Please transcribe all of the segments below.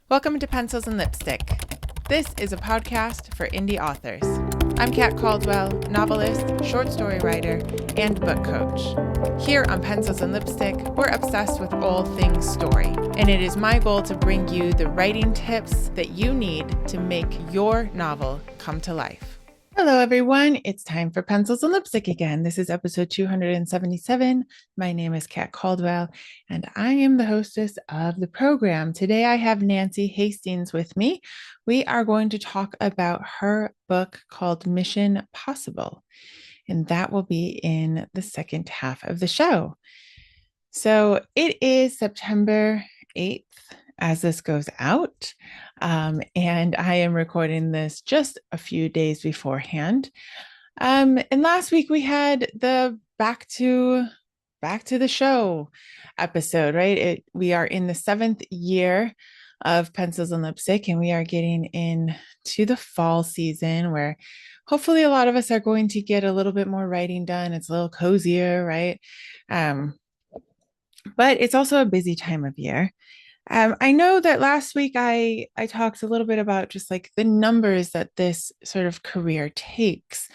Welcome to Pencils and Lipstick. This is a podcast for indie authors. I'm Kat Caldwell, novelist, short story writer, and book coach. Here on Pencils and Lipstick, we're obsessed with all things story, and it is my goal to bring you the writing tips that you need to make your novel come to life. Hello, everyone. It's time for Pencils and Lipstick again. This is episode 277. My name is Kat Caldwell, and I am the hostess of the program. Today, I have Nancy Hastings with me. We are going to talk about her book called Mission Possible, and that will be in the second half of the show. So it is September 8th as this goes out. And I am recording this just a few days beforehand. And last week we had the back to the show episode, right? We are in the 7th year of Pencils and Lipstick, and we are getting into the fall season where hopefully a lot of us are going to get a little bit more writing done. It's a little cozier, right? But it's also a busy time of year. I know that last week I talked a little bit about just like the numbers that this sort of career takes.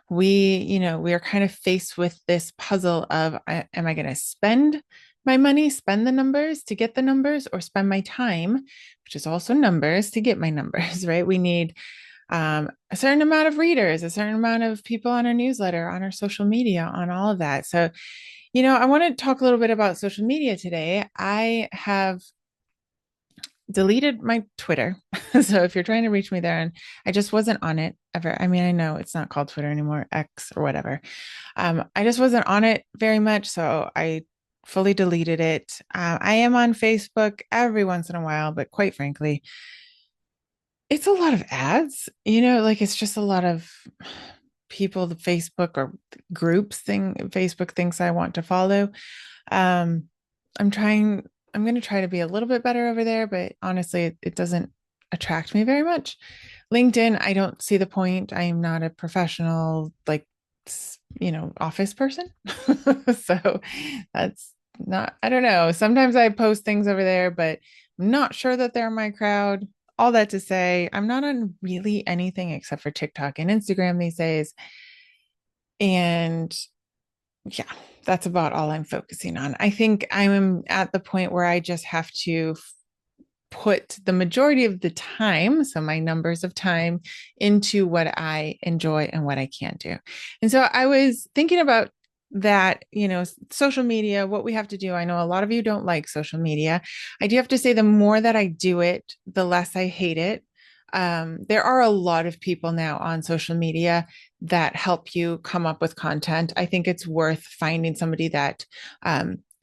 We are kind of faced with this puzzle of, am I going to spend my money, spend the numbers to get the numbers, or spend my time, which is also numbers, to get my numbers, right? We need a certain amount of readers, a certain amount of people on our newsletter, on our social media, on all of that. So, I want to talk a little bit about social media today. I have deleted my Twitter. So if you're trying to reach me there, and I just wasn't on it ever. I mean, I know it's not called Twitter anymore, X or whatever. I just wasn't on it very much. So I fully deleted it. I am on Facebook every once in a while, but quite frankly, it's a lot of ads, like it's just a lot of people, the Facebook or groups Facebook thinks I want to follow. I'm going to try to be a little bit better over there, but honestly, it doesn't attract me very much. LinkedIn, I don't see the point. I am not a professional, office person. So that's not, I don't know. Sometimes I post things over there, but I'm not sure that they're my crowd. All that to say, I'm not on really anything except for TikTok and Instagram these days. And yeah, that's about all I'm focusing on. I think I'm at the point where I just have to put the majority of the time, so my numbers of time, into what I enjoy and what I can do. And so I was thinking about that, social media, what we have to do. I know a lot of you don't like social media. I do have to say, the more that I do it, the less I hate it. There are a lot of people now on social media that help you come up with content. I think it's worth finding somebody that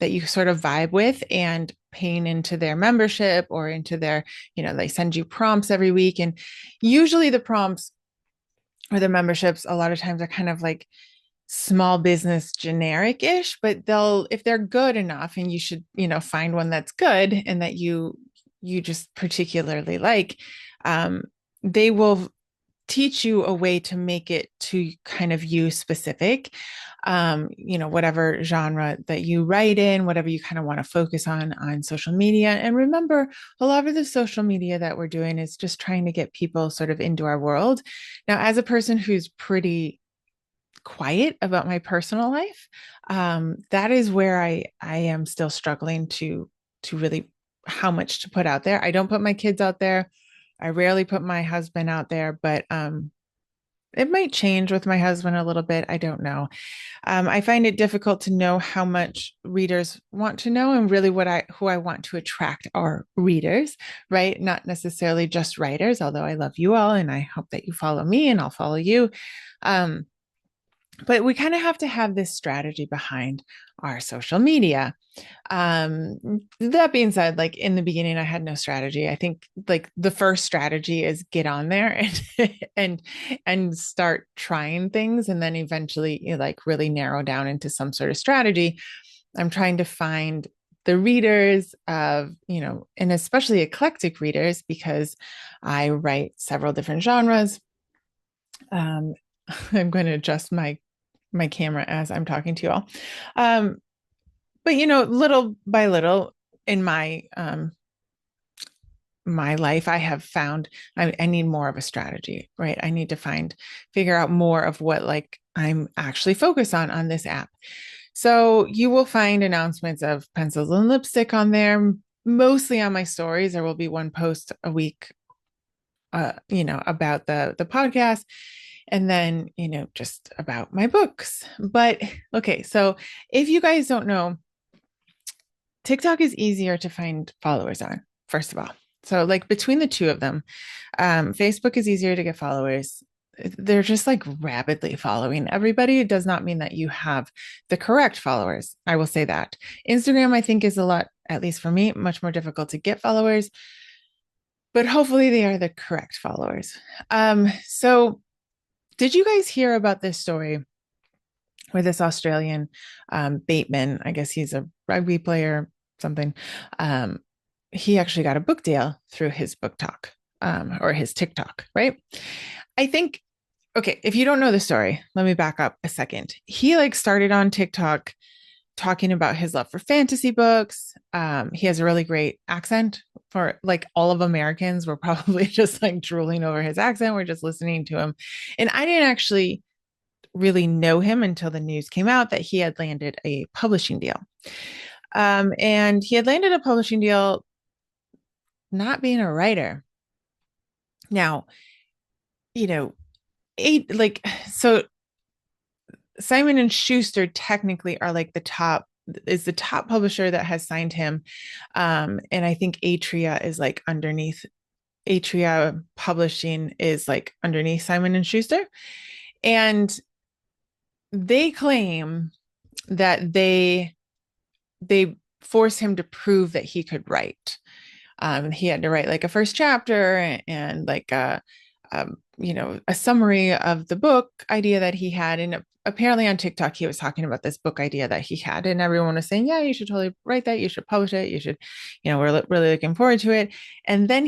you sort of vibe with and paying into their membership or into their, they send you prompts every week. And usually the prompts or the memberships a lot of times are kind of like small business generic-ish, but if they're good enough, and you should, find one that's good and that you just particularly like, they will teach you a way to make it to kind of you specific, whatever genre that you write in, whatever you kind of want to focus on social media. And remember, a lot of the social media that we're doing is just trying to get people sort of into our world. Now, as a person who's pretty quiet about my personal life, that is where I am still struggling to really how much to put out there. I don't put my kids out there. I rarely put my husband out there, but it might change with my husband a little bit. I don't know. I find it difficult to know how much readers want to know, and really who I want to attract are readers, right? Not necessarily just writers, although I love you all and I hope that you follow me and I'll follow you. But we kind of have to have this strategy behind our social media. That being said, like in the beginning, I had no strategy. I think like the first strategy is get on there and start trying things, and then eventually like really narrow down into some sort of strategy. I'm trying to find the readers of, and especially eclectic readers, because I write several different genres. I'm going to adjust my camera as I'm talking to you all. But little by little in my my life, I have found I need more of a strategy, right? I need to figure out more of what like I'm actually focused on this app. So you will find announcements of pencils and lipstick on there, mostly on my stories. There will be one post a week, about the podcast, and then, just about my books. But okay, so if you guys don't know, TikTok is easier to find followers on, first of all. So like between the two of them, Facebook is easier to get followers. They're just like rapidly following everybody. It does not mean that you have the correct followers. I will say that. Instagram, I think, is a lot, at least for me, much more difficult to get followers, but hopefully they are the correct followers. So did you guys hear about this story where this Australian Bateman, I guess he's a rugby player, something, he actually got a book deal through his book talk, or his TikTok, right? I think, okay, if you don't know the story, let me back up a second. He like started on TikTok talking about his love for fantasy books. He has a really great accent. For like all of Americans, we're probably just like drooling over his accent. We're just listening to him. And I didn't actually really know him until the news came out that he had landed a publishing deal. And he had landed a publishing deal not being a writer. Now, you know, so Simon and Schuster technically are like the top publisher that has signed him. And I think Atria is like underneath. Atria Publishing is like underneath Simon and Schuster. And they claim that they forced him to prove that he could write. He had to write like a first chapter and like a summary of the book idea that he had. And apparently on TikTok, he was talking about this book idea that he had, and everyone was saying, yeah, you should totally write that. You should publish it. You should, we're really looking forward to it. And then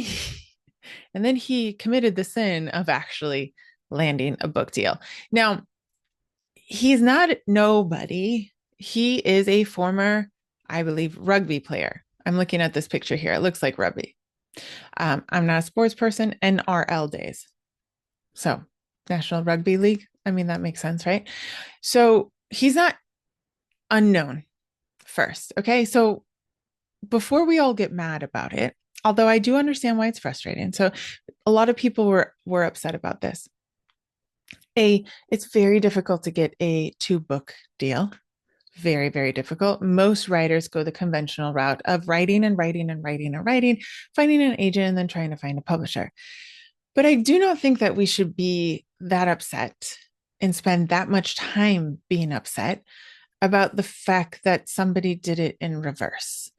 he committed the sin of actually landing a book deal. Now, he's not nobody. He is a former, I believe, rugby player. I'm looking at this picture here. It looks like rugby. I'm not a sports person. NRL days. So National Rugby League. I mean, that makes sense, right? So he's not unknown first. Okay. So before we all get mad about it, although I do understand why it's frustrating. So a lot of people were upset about this. It's very difficult to get a 2-book deal. Very, very difficult. Most writers go the conventional route of writing and writing and writing and writing, finding an agent, and then trying to find a publisher. But I do not think that we should be that upset and spend that much time being upset about the fact that somebody did it in reverse.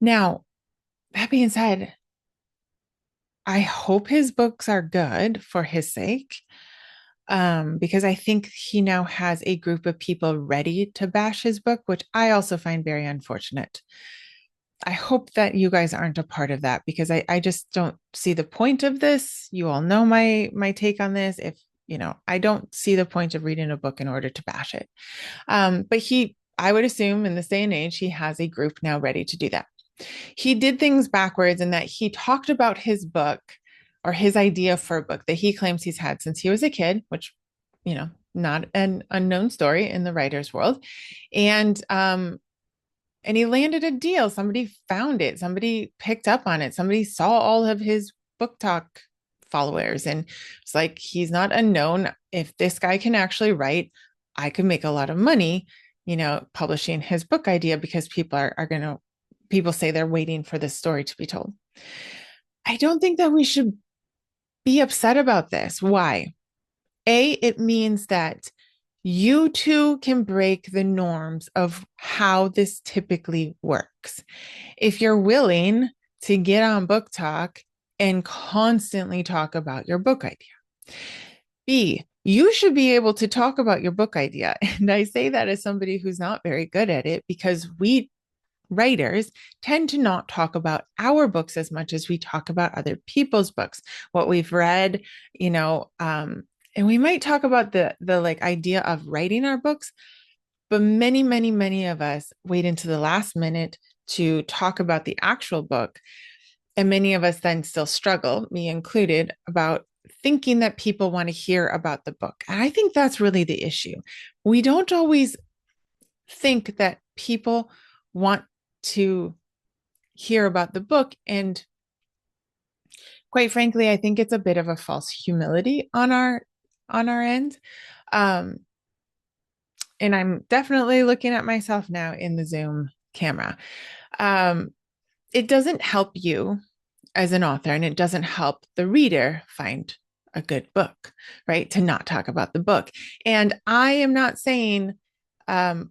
Now, that being said, I hope his books are good for his sake, because I think he now has a group of people ready to bash his book, which I also find very unfortunate. I hope that you guys aren't a part of that, because I just don't see the point of this. You all know my take on this. If I don't see the point of reading a book in order to bash it. But I would assume in this day and age, he has a group now ready to do that. He did things backwards in that he talked about his book, or his idea for a book that he claims he's had since he was a kid, which, not an unknown story in the writer's world. And he landed a deal. Somebody found it. Somebody picked up on it. Somebody saw all of his book talk followers. And it's like, he's not unknown. If this guy can actually write, I could make a lot of money, publishing his book idea, because people say they're waiting for this story to be told. I don't think that we should be upset about this. Why? It means that you too can break the norms of how this typically works. If you're willing to get on Book Talk and constantly talk about your book idea. B, you should be able to talk about your book idea. And I say that as somebody who's not very good at it, because we writers tend to not talk about our books as much as we talk about other people's books, what we've read, and we might talk about the like idea of writing our books, but many, many, many of us wait until the last minute to talk about the actual book. And many of us then still struggle, me included, about thinking that people want to hear about the book. And I think that's really the issue. We don't always think that people want to hear about the book. And quite frankly, I think it's a bit of a false humility on our end. Um, and I'm definitely looking at myself now in the Zoom camera. Um, it doesn't help you as an author, and it doesn't help the reader find a good book, right? To not talk about the book. And I am not saying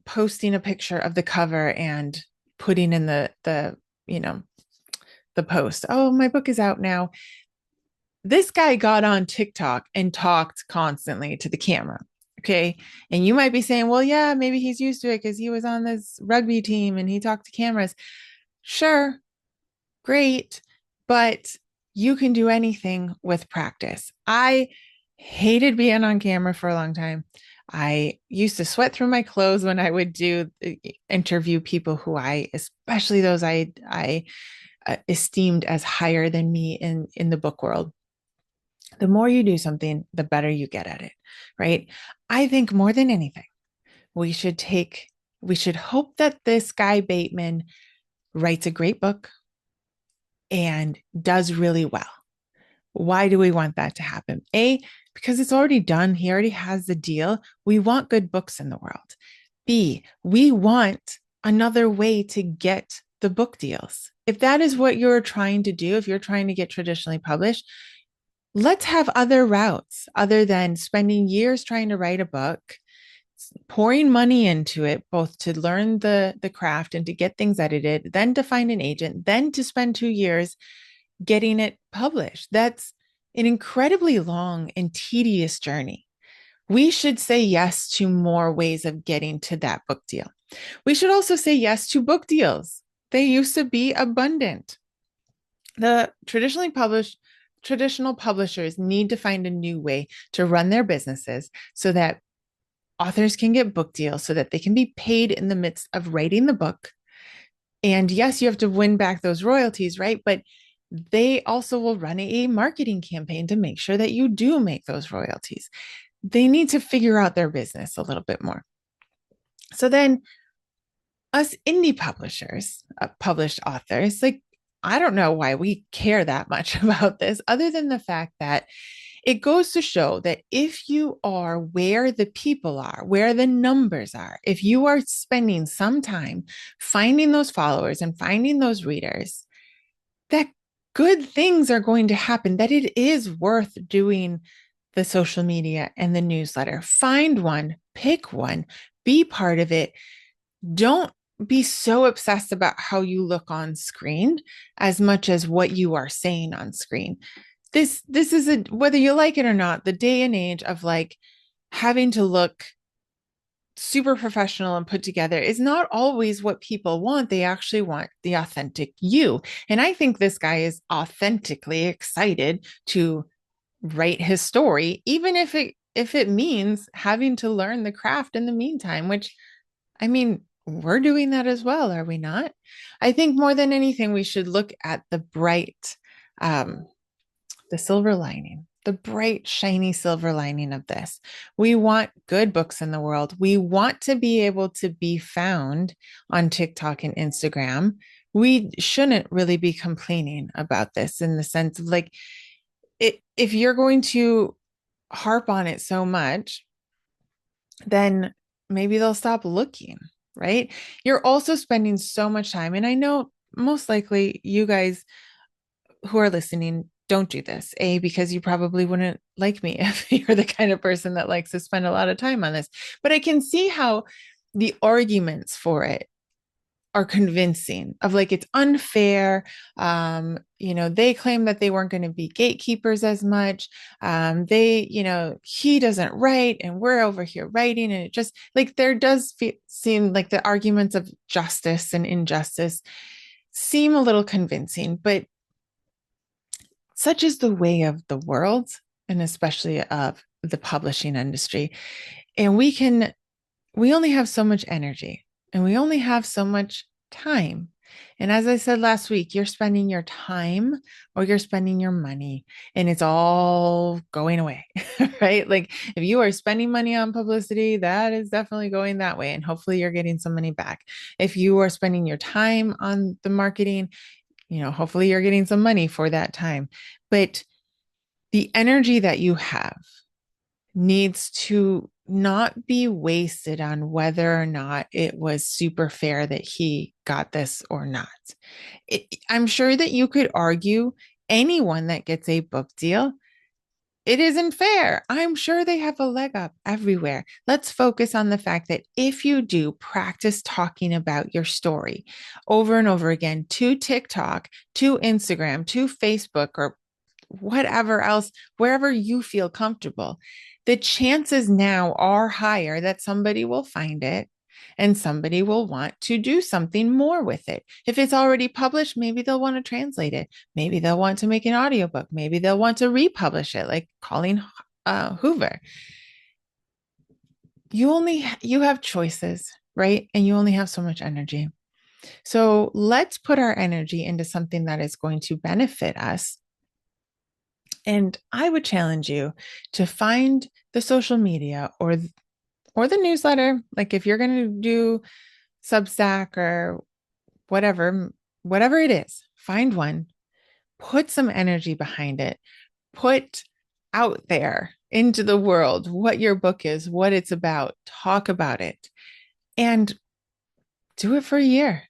posting a picture of the cover and putting in the you know the post, oh, my book is out now. This guy got on TikTok and talked constantly to the camera. Okay. And you might be saying, well, yeah, maybe he's used to it because he was on this rugby team and he talked to cameras. Sure, great. But you can do anything with practice. I hated being on camera for a long time. I used to sweat through my clothes when I would do interview people who especially those I esteemed as higher than me in the book world. The more you do something, the better you get at it, right? I think more than anything, we should take, we should hope that this guy Bateman writes a great book and does really well. Why do we want that to happen? A, because it's already done. He already has the deal. We want good books in the world. B, we want another way to get the book deals. If that is what you're trying to do, if you're trying to get traditionally published, let's have other routes other than spending years trying to write a book, pouring money into it, both to learn the craft and to get things edited, then to find an agent, then to spend 2 years getting it published. That's an incredibly long and tedious journey. We should say yes to more ways of getting to that book deal. We should also say yes to book deals. They used to be abundant. The traditional publishers need to find a new way to run their businesses so that authors can get book deals, so that they can be paid in the midst of writing the book. And yes, you have to win back those royalties, right? But they also will run a marketing campaign to make sure that you do make those royalties. They need to figure out their business a little bit more. So then, us indie publishers, published authors, like, I don't know why we care that much about this, other than the fact that it goes to show that if you are where the people are, where the numbers are, if you are spending some time finding those followers and finding those readers, that good things are going to happen, that it is worth doing the social media and the newsletter. Find one, pick one, be part of it. Don't be so obsessed about how you look on screen as much as what you are saying on screen. This is whether you like it or not, the day and age of like having to look super professional and put together is not always what people want. They actually want the authentic you. And I think this guy is authentically excited to write his story, even if it means having to learn the craft in the meantime, which, I mean, we're doing that as well, are we not? I think more than anything, we should look at the bright, the silver lining, the bright, shiny silver lining of this. We want good books in the world. We want to be able to be found on TikTok and Instagram. We shouldn't really be complaining about this in the sense of like, if you're going to harp on it so much, then maybe they'll stop looking, right? You're also spending so much time. And I know most likely you guys who are listening don't do this. A, because you probably wouldn't like me if you're the kind of person that likes to spend a lot of time on this. But I can see how the arguments for it are convincing of like it's unfair. They claim that they weren't going to be gatekeepers as much. He doesn't write and we're over here writing, and it just like there does seem like the arguments of justice and injustice seem a little convincing, but such is the way of the world, and especially of the publishing industry. And we only have so much energy and we only have so much time. And as I said last week, you're spending your time or you're spending your money and it's all going away, right? Like if you are spending money on publicity, that is definitely going that way. And hopefully you're getting some money back. If you are spending your time on the marketing, hopefully you're getting some money for that time. But the energy that you have needs to not be wasted on whether or not it was super fair that he got this or not. I'm sure that you could argue anyone that gets a book deal, it isn't fair. I'm sure they have a leg up everywhere. Let's focus on the fact that if you do practice talking about your story over and over again to TikTok, to Instagram, to Facebook, or whatever else, wherever you feel comfortable, the chances now are higher that somebody will find it and somebody will want to do something more with it. If it's already published, maybe they'll want to translate it. Maybe they'll want to make an audiobook. Maybe they'll want to republish it, like Colleen Hoover. You have choices, right? And you only have so much energy. So let's put our energy into something that is going to benefit us. And I would challenge you to find the social media or the newsletter. Like if you're going to do Substack or whatever it is, find one, put some energy behind it, put out there into the world what your book is, what it's about, talk about it, and do it for a year.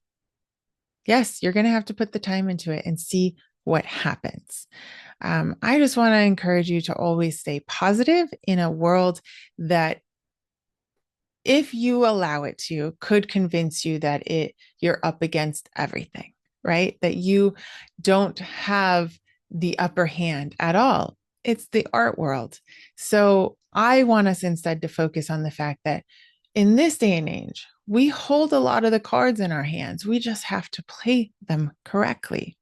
Yes, you're going to have to put the time into it and see what happens. I just want to encourage you to always stay positive in a world that, if you allow it to, could convince you that you're up against everything, right? That you don't have the upper hand at all. It's the art world. So I want us instead to focus on the fact that in this day and age, we hold a lot of the cards in our hands. We just have to play them correctly.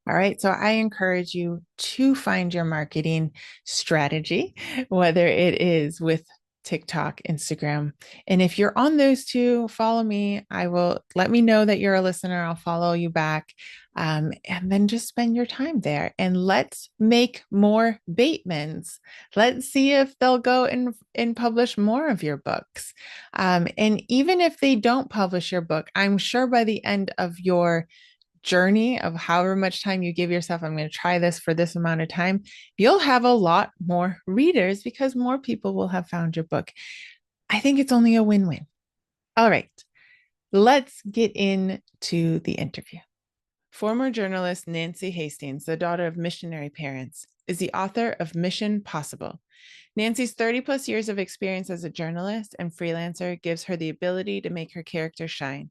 All right. So I encourage you to find your marketing strategy, whether it is with TikTok, Instagram. And if you're on those two, follow me. Let me know that you're a listener. I'll follow you back. And then just spend your time there and let's make more Batemans. Let's see if they'll go and publish more of your books. And even if they don't publish your book, I'm sure by the end of your journey of however much time you give yourself, I'm going to try this for this amount of time, you'll have a lot more readers because more people will have found your book. I think it's only a win-win. All right, let's get into the interview. Former journalist Nancy Hastings, the daughter of missionary parents, is the author of Mission Possible. Nancy's 30 plus years of experience as a journalist and freelancer gives her the ability to make her character shine.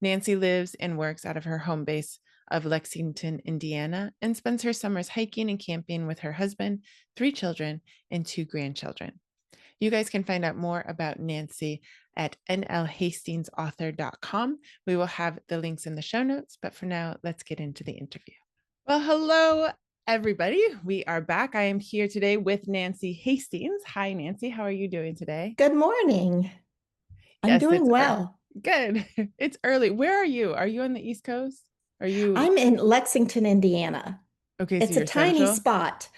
Nancy lives and works out of her home base of Lexington, Indiana, and spends her summers hiking and camping with her husband, 3 children, and 2 grandchildren. You guys can find out more about Nancy at nlhastingsauthor.com. We will have the links in the show notes, but for now, let's get into the interview. Well, hello, everybody. We are back. I am here today with Nancy Hastings. Hi, Nancy. How are you doing today? Good morning. I'm Yes, doing well. good. It's early. Where are you? Are you on the East Coast? Are you I'm in Lexington, Indiana. okay? So It's a you're tiny central, spot.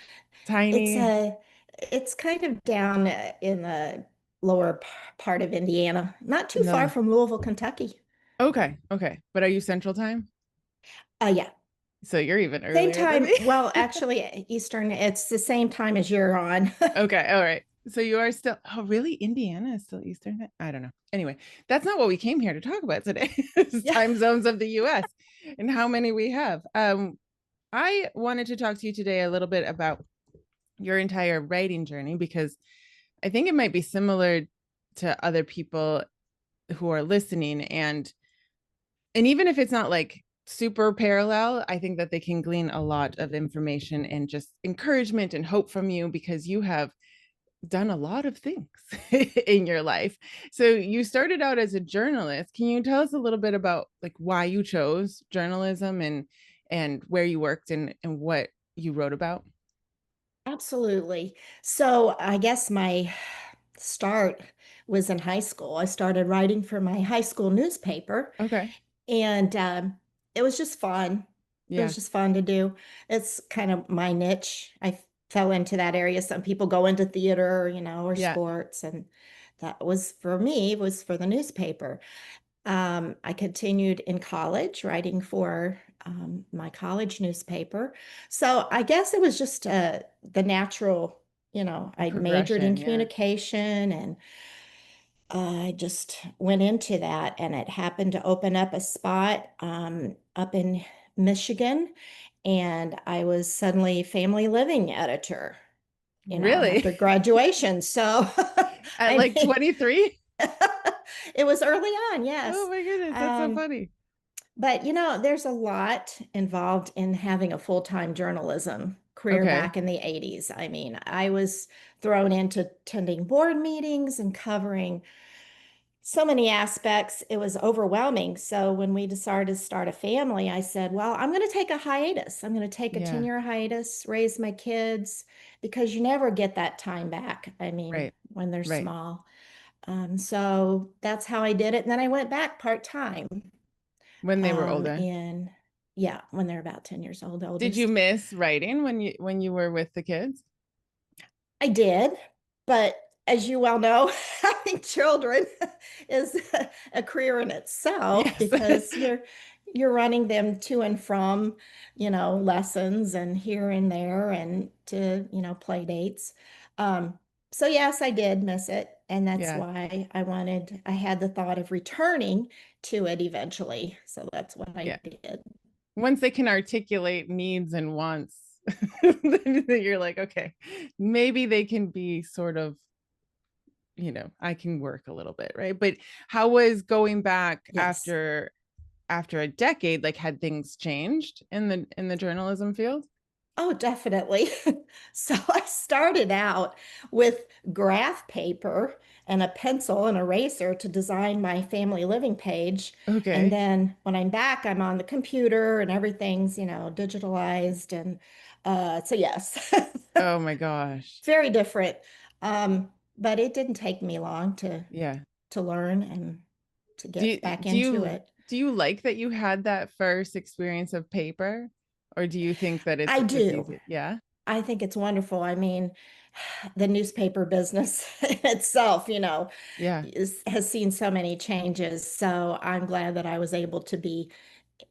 It's tiny. a it's kind of down in the lower part of Indiana, not too far No. from Louisville, Kentucky. Okay, okay. But are you central time? Yeah. So you're even Same earlier than time. me. Well, actually, Eastern, it's the same time as you're on. Okay, all right. So you are still, oh, really? Indiana is still Eastern? I don't know. Anyway, that's not what we came here to talk about today. It's Yeah. time zones of the US and how many we have. I wanted to talk to you today a little bit about your entire writing journey because I think it might be similar to other people who are listening. And even if it's not like super parallel, I think that they can glean a lot of information and just encouragement and hope from you because you have done a lot of things in your life. So you started out as a journalist. Can you tell us a little bit about like why you chose journalism and where you worked and what you wrote about? Absolutely. So I guess my start was in high school. I started writing for my high school newspaper. Okay. And it was just fun. It Yeah. was just fun to do. It's kind of my niche. I fell into that area. Some people go into theater, or Yeah. sports, and that was for me, was for the newspaper. I continued in college writing for my college newspaper. So I guess it was just the natural, A I majored in progression. Yeah. communication and I just went into that, and it happened to open up a spot up in Michigan. And I was suddenly family living editor, Really? after graduation. So, At I like mean, 23? it was early on, Oh yes. my goodness, that's so Um, funny. but there's a lot involved in having a full-time journalism career Okay. back in the 80s. I mean, I was thrown into attending board meetings and covering so many aspects. It was overwhelming. So when we decided to start a family, I said, well, I'm going to take a hiatus. I'm going to take a Yeah. 10-year hiatus, raise my kids, because you never get that time back. I mean, Right. when they're Right. small. So that's how I did it. And then I went back part-time When they were older. in, yeah, when they're about 10 years old, Did you oldest. miss writing when you were with the kids? I did, but as you well know, having children is a career in itself Yes. because you're running them to and from, lessons and here and there and to, play dates. Um, so yes, I did miss it, and that's Yeah. why I had the thought of returning to it eventually. So that's what I Yeah. did. Once they can articulate needs and wants, then you're like, okay, maybe they can be sort of, I can work a little bit, right? But how was going back Yes. after a decade? Like, had things changed in the journalism field? Oh, definitely. So I started out with graph paper and a pencil and eraser to design my family living page. And Okay. then when I'm back, I'm on the computer and everything's, digitalized. And so, yes, Oh my gosh. very different. But it didn't take me long Yeah. to learn and to Do get you back do into you it. do you like that you had that first experience of paper, or do you think that I it's do. easy? Yeah. I think it's wonderful. I mean, the newspaper business itself, Yeah. has seen so many changes. So I'm glad that I was able to be,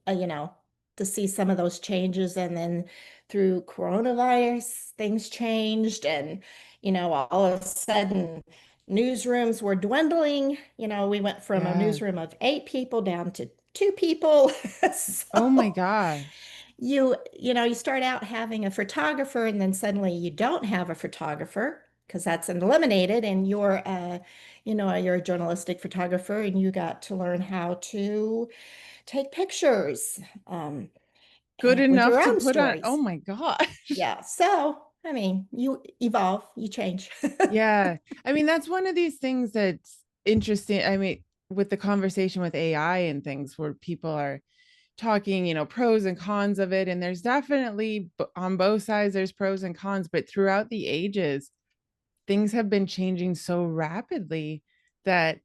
uh, you know, to see some of those changes. And then through coronavirus, things changed. And, all of a sudden, newsrooms were dwindling. We went from a Yeah. newsroom of 8 people down to 2 people. Oh my So gosh. you start out having a photographer and then suddenly you don't have a photographer because that's eliminated, and you're a journalistic photographer and you got to learn how to take pictures Good with enough your to own put on. Oh stories. my gosh. Yeah, so I mean, you evolve, you change. Yeah. I mean, that's one of these things that's interesting. I mean, with the conversation with AI and things where people are talking, pros and cons of it. And there's definitely on both sides, there's pros and cons, but throughout the ages, things have been changing so rapidly that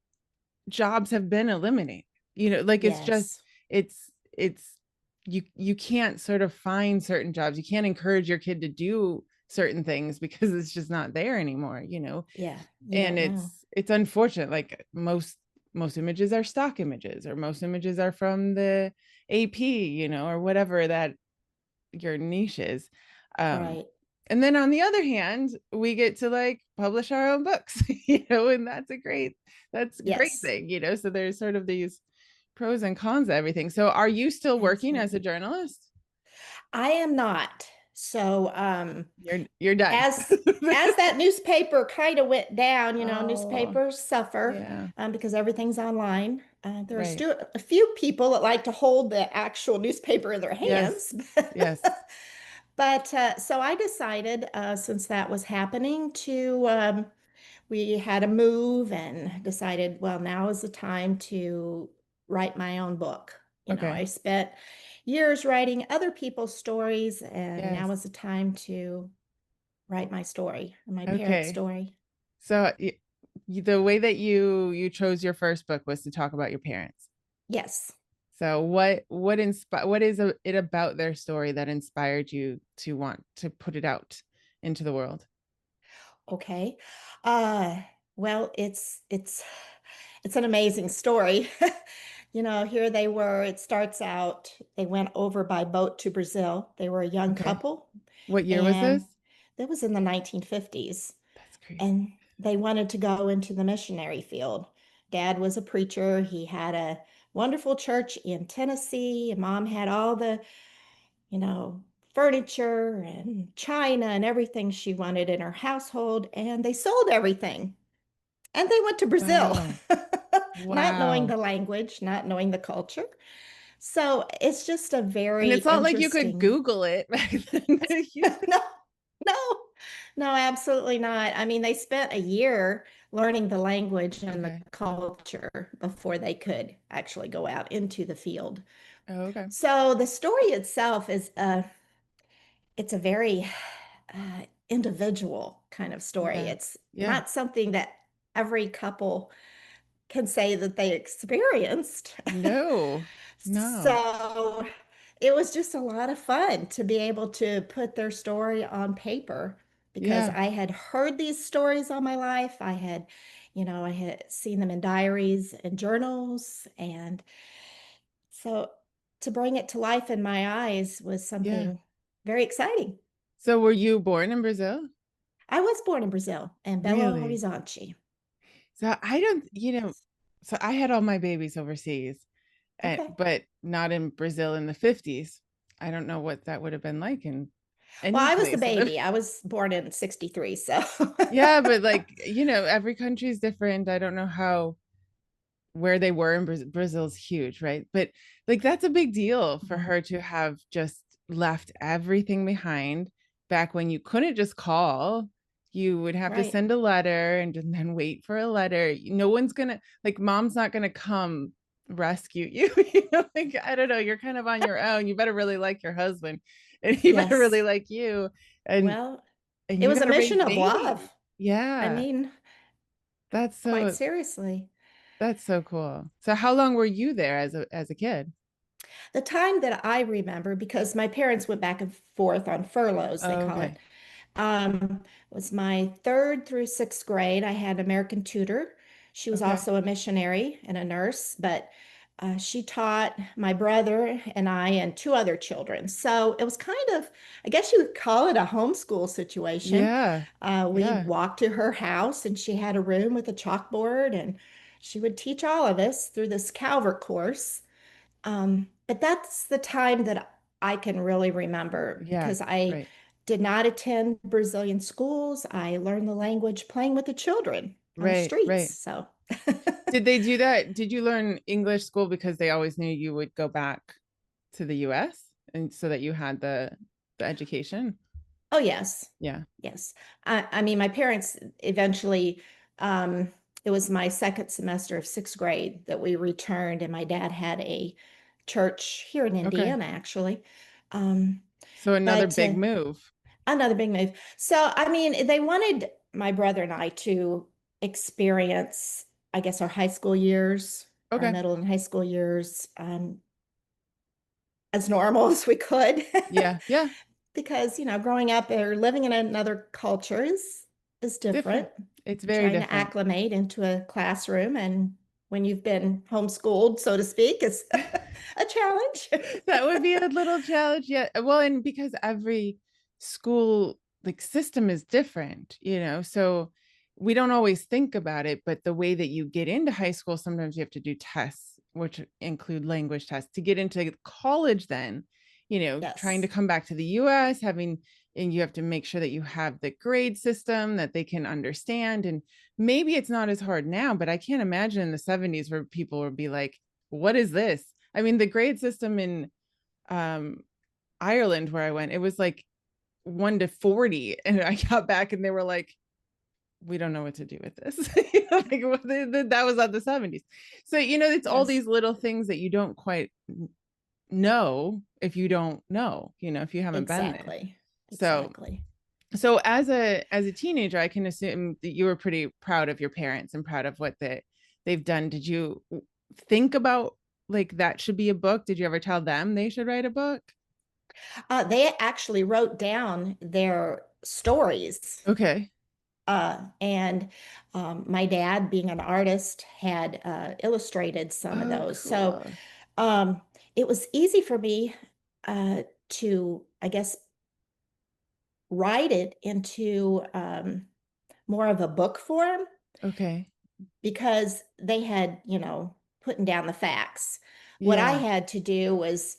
jobs have been eliminated. Like it's just Yes. it's you can't sort of find certain jobs. You can't encourage your kid to do certain things because it's just not there anymore. Yeah, you And don't know. it's unfortunate. Like most images are stock images, or most images are from the AP, or whatever that your niche is. Um, Right. and then on the other hand, we get to like publish our own books, and that's a great Yes, thing. So there's sort of these pros and cons of everything. So are you still working as a absolutely. journalist? I am not. So, You're done. as that newspaper kind of went down, Oh, newspapers suffer yeah. because everything's online. There are Right. still a few people that like to hold the actual newspaper in their Yes. hands. Yes. But so I decided, since that was happening, we had a move and decided, well, now is the time to write my own book. Okay. I spent years writing other people's stories, and now Yes. is the time to write my story, my parents' Okay. story. So the way that you chose your first book was to talk about your parents. Yes. So what is it about their story that inspired you to want to put it out into the world? Okay. Uh, well, it's an amazing story. You know, here they were. It starts out, they went over by boat to Brazil. They were a young Okay. couple, What year was and this? that was in the 1950s. That's crazy. And they wanted to go into the missionary field. Dad was a preacher. He had a wonderful church in Tennessee, and mom had all the, you know, furniture and china and everything she wanted in her household. And they sold everything and they went to Brazil, Wow. not knowing Wow. the language, not knowing the culture. So it's just a And very it's not like you could interesting. Google it back then. No, no, no, absolutely not. I mean, they spent a year learning the language and the Okay. culture before they could actually go out into the field. Oh, okay. So the story itself is it's a very individual kind of story. Yeah. It's Yeah. not something that every couple can say that they experienced. No. No. So it was just a lot of fun to be able to put their story on paper because Yeah. I had heard these stories all my life. I had, I had seen them in diaries and journals. And so to bring it to life in my eyes was Yeah. something very exciting. So were you born in Brazil? I was born in Brazil, in Belo Really? Horizonte. So I don't, Yes. so I had all my babies overseas, Okay. but not in Brazil in the 50s. I don't know what that would have been like in Well, any I was the place. baby. I was born in 63, so Yeah, but like, every country is different. I don't know how where they were in Brazil's huge, right? But like that's a big deal for Mhm. her to have just left everything behind back when you couldn't just call. You would have to Right. send a letter and then wait for a letter. No one's gonna like mom's not gonna come rescue you. Like I don't know, you're kind of on your own. You better really like your husband and he better really Yes. like you and Well, and it you was a gotta raise mission of babies. love. I Yeah. mean, That's quite so seriously. that's so cool. So how long were you there as a kid? The time that I remember, because my parents went back and forth on furloughs, they Oh, call okay. it, was my third through sixth grade. I had an American tutor. She was Okay. also a missionary and a nurse, but she taught my brother and I and two other children. So it was kind of, I guess you would call it a homeschool situation. Yeah. We'd Yeah. walk to her house and she had a room with a chalkboard and she would teach all of us through this Calvert course. But that's the time that I can really remember Yeah. because I Right. did not attend Brazilian schools. I learned the language playing with the children on the Right. streets. Right. So, Did they do that? Did you learn English school because they always knew you would go back to the US and so that you had the education? oh, yes, Yeah. yes. I mean, my parents eventually, um, it was my second semester of sixth grade that we returned, and my dad had a church here in Okay. Indiana, actually. Um, So another but big move. Another big move. So, I mean, they wanted my brother and I to experience, I guess, our high school years, our Okay. middle and high school years, as normal as we could. Yeah. Yeah. Because, growing up or living in another culture is Different. different. It's very Trying to different. acclimate into a classroom and when you've been homeschooled, so to speak, is a challenge. That would be a little challenge. Yeah. Well, and because every school like system is different, so we don't always think about it, but the way that you get into high school, sometimes you have to do tests, which include language tests to get into college, then, trying to Yes. come back to the US, and you have to make sure that you have the grade system that they can understand. And maybe it's not as hard now, but I can't imagine in the 70s where people would be like, what is this? I mean, the grade system in um, Ireland where I went, it was like 1 to 40. And I got back and they were like, we don't know what to do with this. Like, that was not the 70s. So, it's all Yes. these little things that you don't quite know if you don't know, if you haven't been there. Exactly. So, Exactly. as a teenager, I can assume that you were pretty proud of your parents and proud of what they've done. Did you think about like that should be a book? Did you ever tell them they should write a book? They actually wrote down their stories. Okay. And my dad, being an artist, had illustrated some of Oh, those. So cool. um, it was easy for me to, I guess, write it into more of a book form Okay. because they had, putting down the facts. What I Yeah. had to do was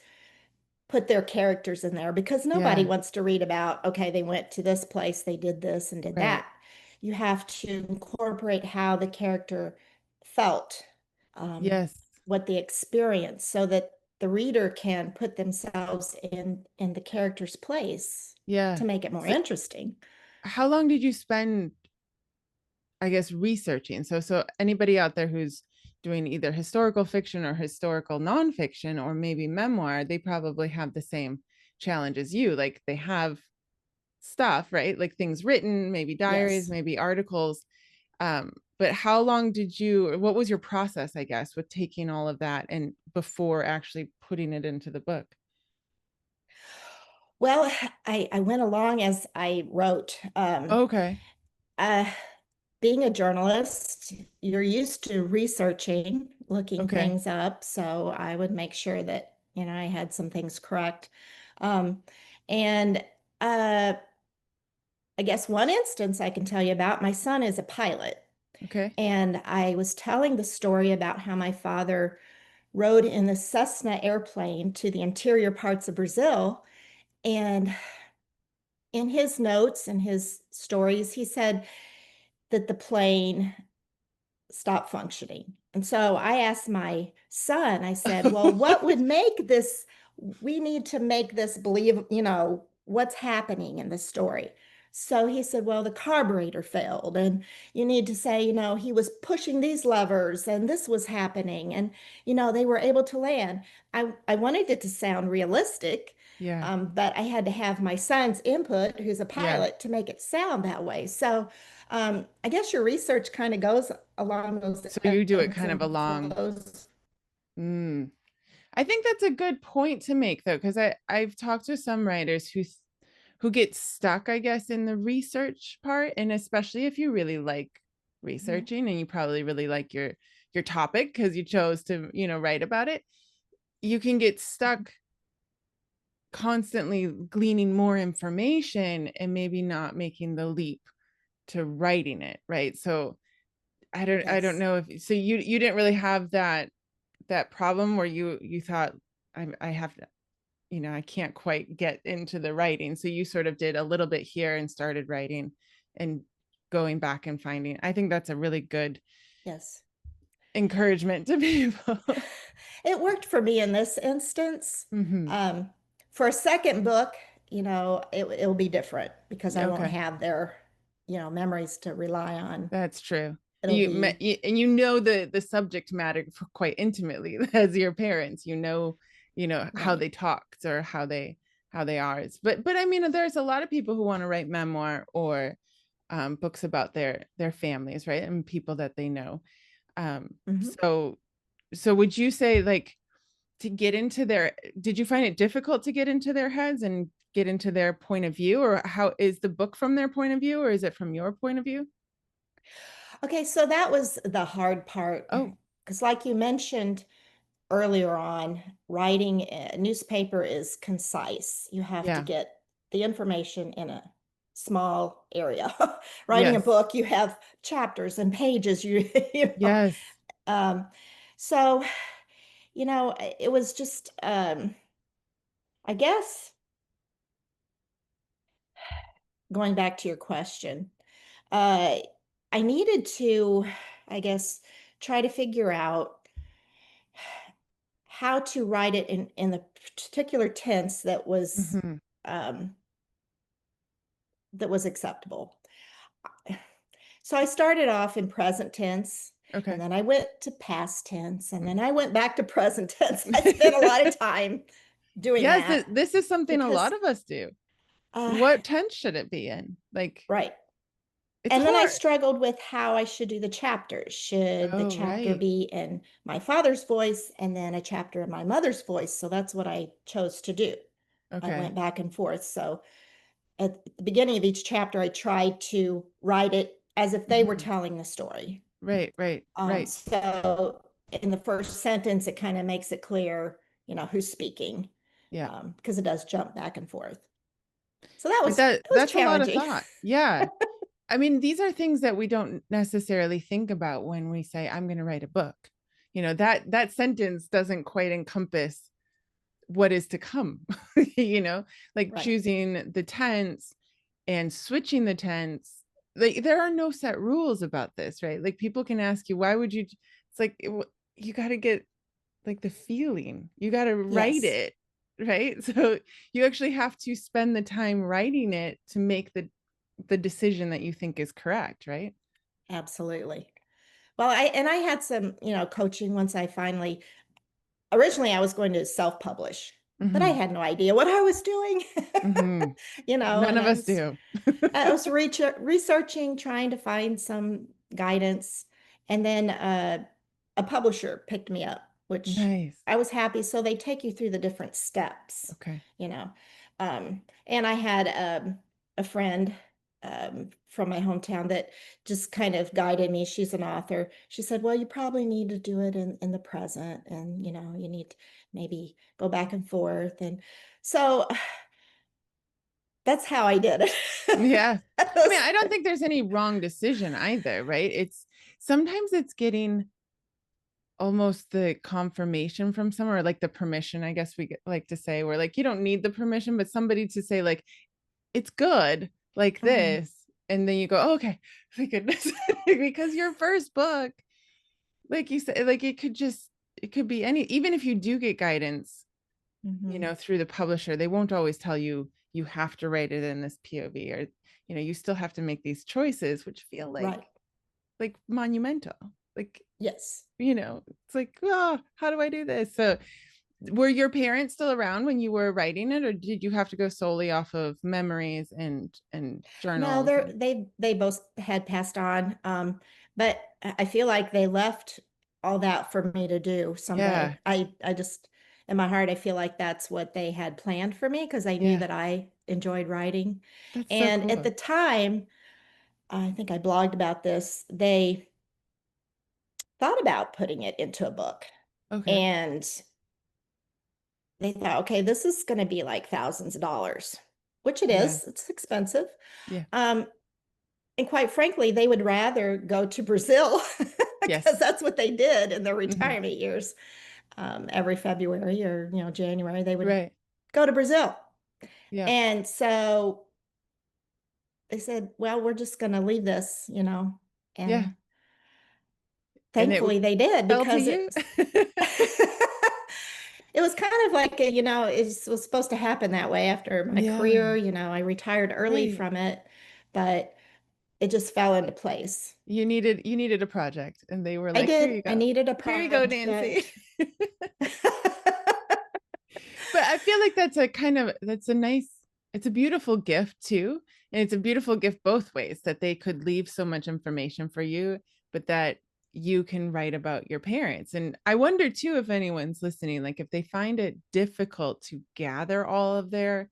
put their characters in there because nobody Yeah. wants to read about, okay, they went to this place, they did this and did Right. that. You have to incorporate how the character felt, um, Yes. what they experienced, so that the reader can put themselves in the character's place Yeah. to make it more So interesting. how long did you spend, I guess, researching? So anybody out there who's doing either historical fiction or historical nonfiction or maybe memoir, they probably have the same challenge as you. Like they have stuff, right? Like things written, maybe diaries, Yes. maybe articles. But how long did you, what was your process, I guess, with taking all of that and before actually putting it into the book? Well, I went along as I wrote. Okay. Uh, Being a journalist, you're used to researching, looking Okay. things up. So I would make sure that, I had some things correct. Um, and I guess one instance I can tell you about, my son is a pilot. Okay. And I was telling the story about how my father rode in the Cessna airplane to the interior parts of Brazil. And in his notes and his stories, he said that the plane stop functioning. And so I asked my son, I said, well, what would make this, we need to make this believe, what's happening in the story. So he said, well, the carburetor failed. And you need to say, he was pushing these levers and this was happening. And, they were able to land. I wanted it to sound realistic, Yeah. but I had to have my son's input, who's a Yeah. pilot, to make it sound that way. So I guess your research kind of goes along those So you do it ebbs kind of and along. flows. Mm. I think that's a good point to make though, because I've talked to some writers who get stuck, I guess, in the research part, and especially if you really like Mhm. researching and you probably really like your topic because you chose to, write about it, you can get stuck constantly gleaning more information and maybe not making the leap to writing it, right? So I don't Yes. know if so you didn't really have that problem where you thought I have to, I can't quite get into the writing. So you sort of did a little bit here and started writing and going back and finding. I think that's a really good Yes. encouragement to people. It worked for me in this instance. Hmm. Um, for a second book, it'll be different because I won't Okay, have their, memories to rely on. that's true. It'll be And you know the subject matter quite intimately as your parents. How right. they talked or how they are. But I mean, there's a lot of people who want to write memoir or books about their families, right, and people that they know. Um, Mhm. so would you say, like, to get into their, did you find it difficult to get into their heads and get into their point of view, or how is the book from their point of view, or is it from your point of view? Okay, so that was the hard part Oh, because, like you mentioned earlier on, writing a newspaper is concise. You have to yeah. get the information in a small area. Writing a Yes. book, you have chapters and pages. Yes. Um, so it was just, I guess, going back to your question, uh, I needed to, I guess, try to figure out how to write it in the particular tense Hmm. um, that was acceptable. So I started off in present tense, and Okay. then I went to past tense, and then I went back to present tense. I spent a lot of time doing Yes, that this is something a lot because, of us do. uh, What tense should it be in? Like, right, It's And then I hard. struggled with how I should do the chapters. Should the Oh, chapter right. be in my father's voice and then a chapter in my mother's voice? So that's what I chose to do. I Okay. went back and forth. So at the beginning of each chapter, I tried to write it as if they were Mhm. telling the story. Right, right, right. So in the first sentence, it kind of makes it clear, who's speaking, Yeah. because it does jump back and forth. So But that was that's a lot of challenging. thought. Yeah. I mean, these are things that we don't necessarily think about when we say, I'm going to write a book. That sentence doesn't quite encompass what is to come, like Right. choosing the tense and switching the tense. Like there are no set rules about this, right? Like people can ask you, why would you? It's like you got to get like the feeling. You got to write Yes, it, right? So you actually have to spend the time writing it to make the decision that you think is correct, right? absolutely. Well, I had some, coaching once I finally, originally I was going to self-publish, but I Mm-hmm. had no idea what I was doing. Mm-hmm. None And of us do. I was researching, trying to find some guidance, and then a publisher picked me up, which Nice. I was happy. So they take you through the different steps, Okay. you know. And I had a friend from my hometown that just kind of guided me. She's an author. She said, "Well, you probably need to do it in the present, and you need to maybe go back and forth." And so that's how I did it. Yeah. That I mean, was- I don't think there's any wrong decision either, right? It's sometimes it's getting almost the confirmation from somewhere, like the permission, I guess like to say, where like you don't need the permission, but somebody to say, like, it's good, like Mhm, this. And then you go, oh, okay, thank goodness. Because your first book, like you said, like it could be any, even if you do get guidance, mhm. through the publisher, they won't always tell you you have to write it in this POV, or you still have to make these choices which feel Right. like monumental. Like, Yes. it's like, oh, how do I do this? So were your parents still around when you were writing it, or did you have to go solely off of memories and No, journals and they both had passed on. But I feel like they left all that for me to do yeah, someday. I just in my heart I feel like that's what they had planned for me because I knew yeah, that I enjoyed writing. that's so And at cool. the time, I think I blogged about this, they thought about putting it into a book. Okay. And they thought, okay, this is going to be like thousands of dollars, which it Yeah, is. It's expensive. yeah. Um, and quite frankly, they would rather go to Brazil because Yes. that's what they did in their Hmm. retirement years. Every February or January, they would Right. go to Brazil. Yeah, And so they said, well, we're just going to leave this, yeah. and And it thankfully they did fell to because you. it was kind of like, it was supposed to happen that way after my Yeah, career. I retired early right. from it, but it just fell into place. You needed a project, and they were I like, here did. you I go. needed a Here you go, Nancy. project. But I feel like that's a nice, it's a beautiful gift too. And it's a beautiful gift both ways, that they could leave so much information for you, but that you can write about your parents. And I wonder too, if anyone's listening, like if they find it difficult to gather all of their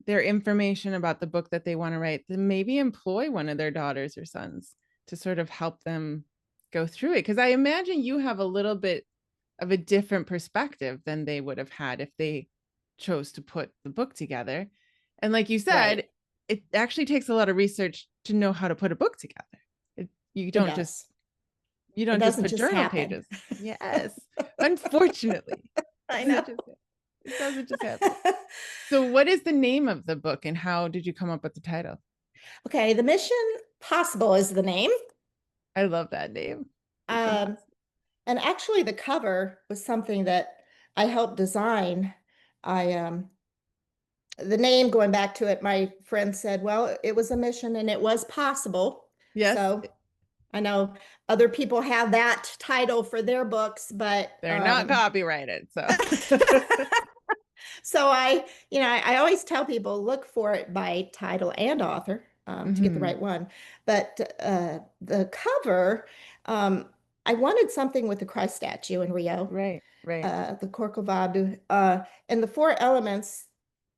information about the book that they want to write, then maybe employ one of their daughters or sons to sort of help them go through it. Because I imagine you have a little bit of a different perspective than they would have had if they chose to put the book together. And like you Right. said, it actually takes a lot of research to know how to put a book together. It, you It don't just does. you It don't just doesn't put just journal happen. pages. Yes. Unfortunately, I doesn't know. just it doesn't just happen. So what is the name of the book, and how did you come up with the title? Okay, The Mission Possible is the name. I love that name. Mission Um, Possible. and actually the cover was something that I helped design. I The name, going back to it, my friend said, well, it was a mission and it was possible. Yes, So I know other people have that title for their books, but they're not copyrighted. So so I always tell people look for it by title and author. to get the Hmm. right one. But the cover, um, I wanted something with the Christ statue in Rio, Right, right. the Corcovado, and the four elements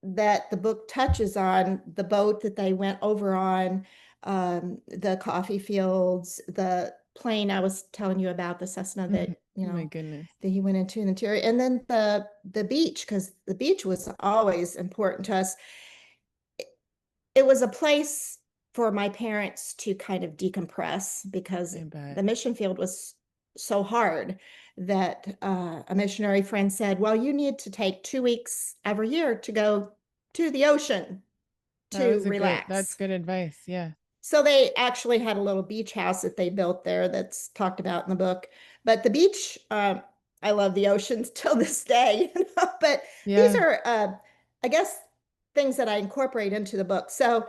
that the book touches on, the boat that they went over on, the coffee fields, the plane I was telling you about, the Cessna Mhm. that, My goodness. that he went into in the interior, and then the beach, because the beach was always important to us. It was a place for my parents to kind of decompress because I bet. the mission field was so hard that a missionary friend said, well, you need to take 2 weeks every year to go to the ocean to That's relax. good advice. Yeah. So they actually had a little beach house that they built there that's talked about in the book. But the beach, I love the oceans till this day. But these Yeah. are, I guess, things that I incorporate into the book. So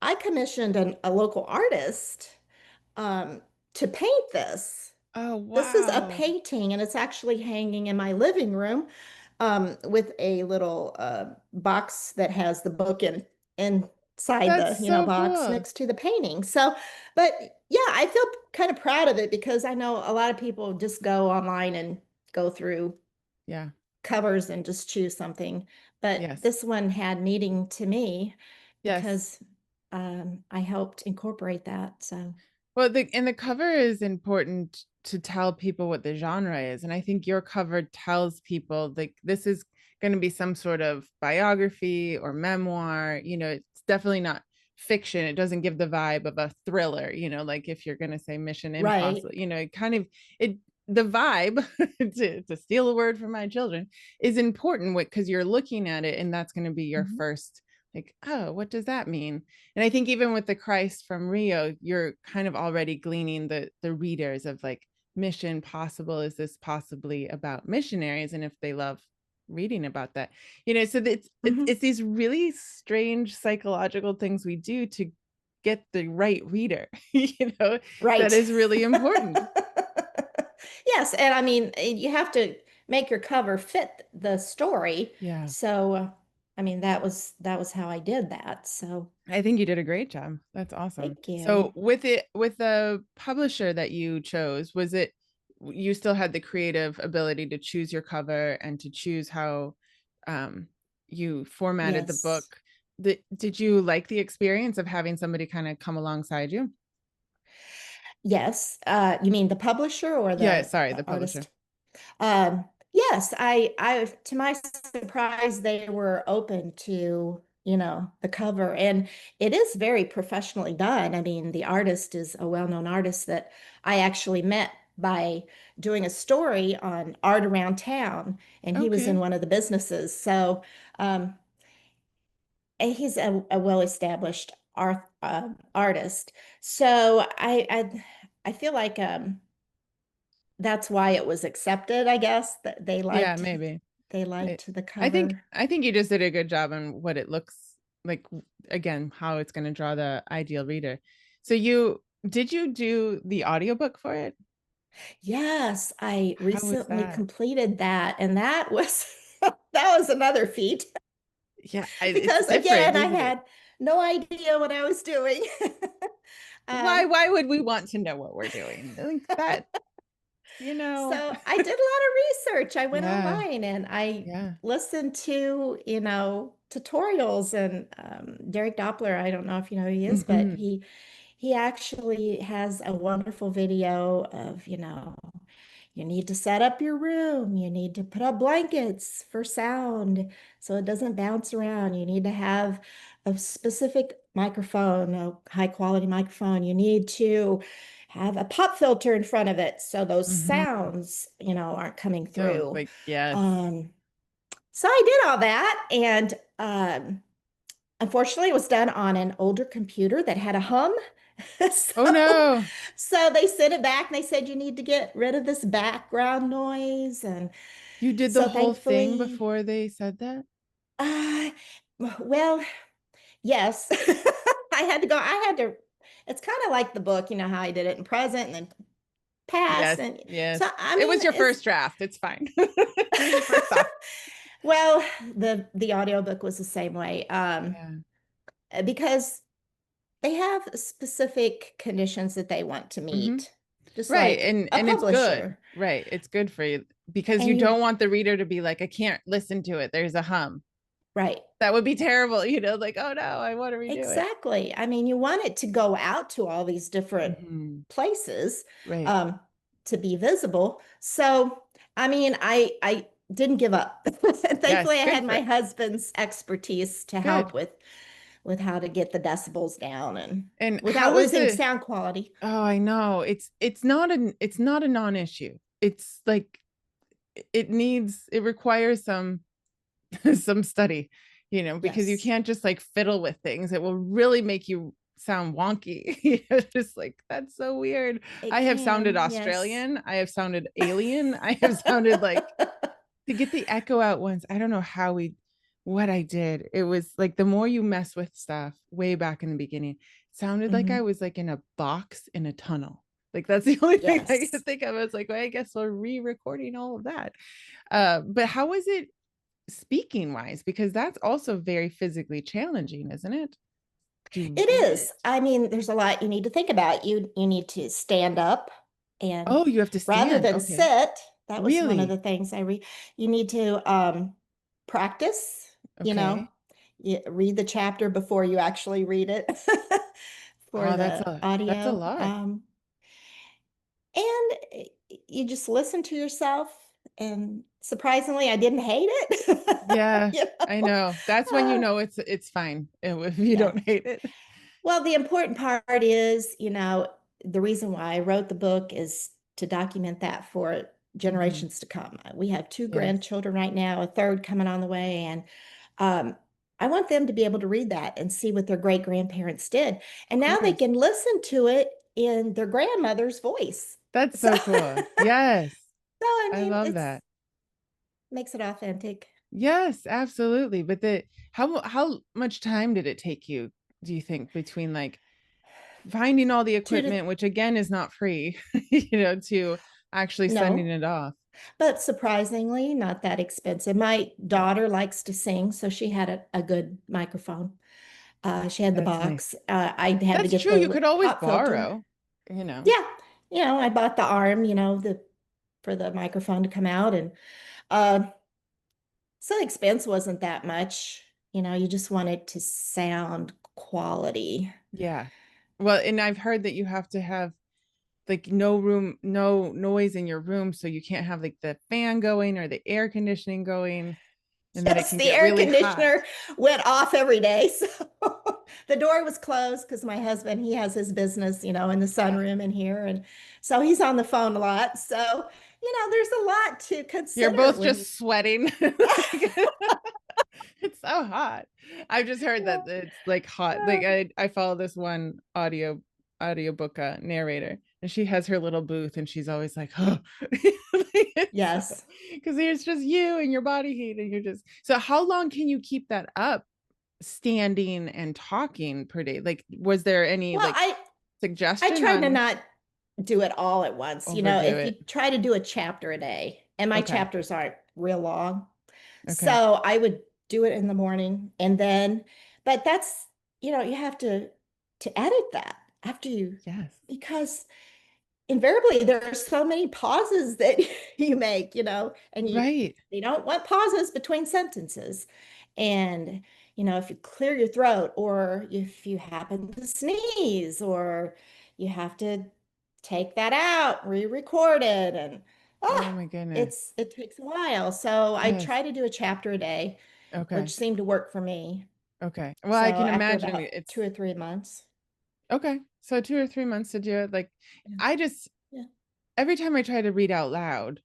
I commissioned a local artist um, to paint this. Oh, This is a wow. painting, and it's actually hanging in my living room with a little box that has the book inside That's the so box cool. next to the painting. So, but yeah, I feel kind of proud of it because I know a lot of people just go online and go through Yeah. covers and just choose something. But Yes. this one had meaning to me Yes. because I helped incorporate that. So, Well, the cover is important to tell people what the genre is, and I think your cover tells people like this is going to be some sort of biography or memoir. It's definitely not fiction. It doesn't give the vibe of a thriller. Like if you're going to say Mission right, Impossible, it kind of it the vibe to steal a word from my children is important because you're looking at it, and that's going to be your Mhm. first like, oh, what does that mean? And I think even with the Christ from Rio, you're kind of already gleaning the readers of like mission possible. Is this possibly about missionaries? And if they love reading about that, so it's Mhm. these really strange psychological things we do to get the right reader, that Right. is really important. Yes, and I mean, you have to make your cover fit the story. Yeah. So, I mean, that was how I did that. So, I think you did a great job. That's awesome. thank you. So with the publisher that you chose, was it you still had the creative ability to choose your cover and to choose how um, you formatted the Yes. book? Did you like the experience of having somebody kind of come alongside you? Yes. You mean the publisher or Yeah, the sorry, the publisher. artist? Yes, to my surprise, they were open to, the cover, and it is very professionally done. I mean, the artist is a well-known artist that I actually met by doing a story on art around town, and he was in Okay. one of the businesses. So, um, and he's a well-established artist. So I feel like that's why it was accepted, I guess, that Yeah, maybe. they I, liked the I think cover. I think you just did a good job on what it looks like, again, how it's going to draw the ideal reader. So you do the audiobook for it? Yes, I How was recently that? completed that, and that was that was another feat Yeah, it's because different, again, I isn't it? had no idea what I was doing. Why Um, why would we want to know what we're doing? Like that, you know. So I did a lot of research. I went Yeah, online and I yeah. listened to, tutorials and Derek Doppler. I don't know if you know who he is, but Hmm. he actually has a wonderful video of, you need to set up your room. You need to put up blankets for sound so it doesn't bounce around. You need to have a specific microphone, a high quality microphone. You need to have a pop filter in front of it so those Hmm. sounds, aren't coming Don't through. like, yes. Um, so I did all that, and unfortunately, it was done on an older computer that had a hum. Oh So, no. so they sent it back and they said, you need to get rid of this background noise. And You did the so whole thing thankfully, before they said that? uh, well, yes, I had to, it's kind of like the book, how I did it in present and then past. Yes, And yes. so, I It mean, was your first draft. It's fine. It was your first thought. well, the audiobook was the same way. Yeah. Because they have specific conditions that they want to Hmm. meet, just Right. like a And it's good. publisher. Right. It's good for you because you And you, don't want the reader to be like, I can't listen to it. There's a hum. right, That would be terrible, like, oh no, I want to redo it. exactly. I mean, you want it to go out to all these different Hmm. places Right. um, to be visible. So, I mean, I didn't give up. Yes. Thankfully, I Good had for my husband's expertise to help good. with how to get the decibels down and And how without was losing the sound quality. oh, I know. It's not a non-issue. It's like it requires some some study, because you Yes, can't just like fiddle with things. It will really make you sound wonky. Just like that's so weird. it I have sounded can. Yes. Australian. I have sounded alien. I have sounded like to get the echo out once. I don't know what I did. It was like the more you mess with stuff way back in the beginning, it sounded like I Mhm. was like in a box in a tunnel. Like that's the only thing I could Yes. think of. I was like, well, I guess we're re-recording all of that. But how was it speaking wise? Because that's also very physically challenging, isn't it? To It read is. it. I mean, there's a lot you need to think about. You need to stand up and Oh, you have to rather stand. than Okay. sit, that was one of Really? the things I read. You need to practice, you know, Okay. you read the chapter before you actually read it for Oh, the that's a audio. lot. And you just listen to yourself. And surprisingly, I didn't hate it. Yeah, You I know? know. That's when you Uh, know it's fine if you yeah. don't hate it. Well, the important part is, the reason why I wrote the book is to document that for Hmm. generations to come. We have two Yes, grandchildren right now, a third coming on the way, and um, I want them to be able to read that and see what their great grandparents did. of And now they course. can listen to it in their grandmother's voice. That's So, so so cool. Yes, I I mean, love it's that. makes it authentic. Yes, absolutely. But how much time did it take you, do you think, between like finding all the Two to equipment, which again is not free, to actually sending no, it off? but surprisingly, not that expensive. My Good. daughter likes to sing, so she had a good microphone. She had the That's nice. box. I had to That's get true. You the could always pop filter. borrow. Yeah, I bought the arm, the for the microphone to come out, and uh, so the expense wasn't that much. You just want it to sound quality. Yeah. Well, and I've heard that you have to have like no noise in your room, so you can't have like the fan going or the air conditioning going, and that it Yes, can the get air really hot. conditioner went off every day. So the door was closed because my husband, he has his business, in the Yeah. sunroom in here. And so he's on the phone a lot. So, there's a lot to You're consider both when you. just sweating. It's so hot. I've just heard that it's like hot. Like I follow this one audiobook narrator, and she has her little booth, and she's always like, oh, Yes. because it's just you and your body heat, and you're just so. How long can you keep that up, standing and talking per day? Like, was there any Well, like I suggestion tried to on not do it all at once. overdo If you it? try to do a chapter a day, and my Okay, chapters aren't real long, okay, so I would do it in the morning and then, but that's, you have to edit that after you, yes, because invariably there are so many pauses that you make, and right. you don't want pauses between sentences. And, if you clear your throat or if you happen to sneeze or you have to take that out, re-record it and Oh ah, my goodness. it takes a while. So I Yes. try to do a chapter a day, which Okay. seemed to work for me. Okay. Well, So I can after imagine about it's 2 or 3 months. okay. So 2 or 3 months to do it. Like Yeah. I just Yeah. every time I try to read out loud,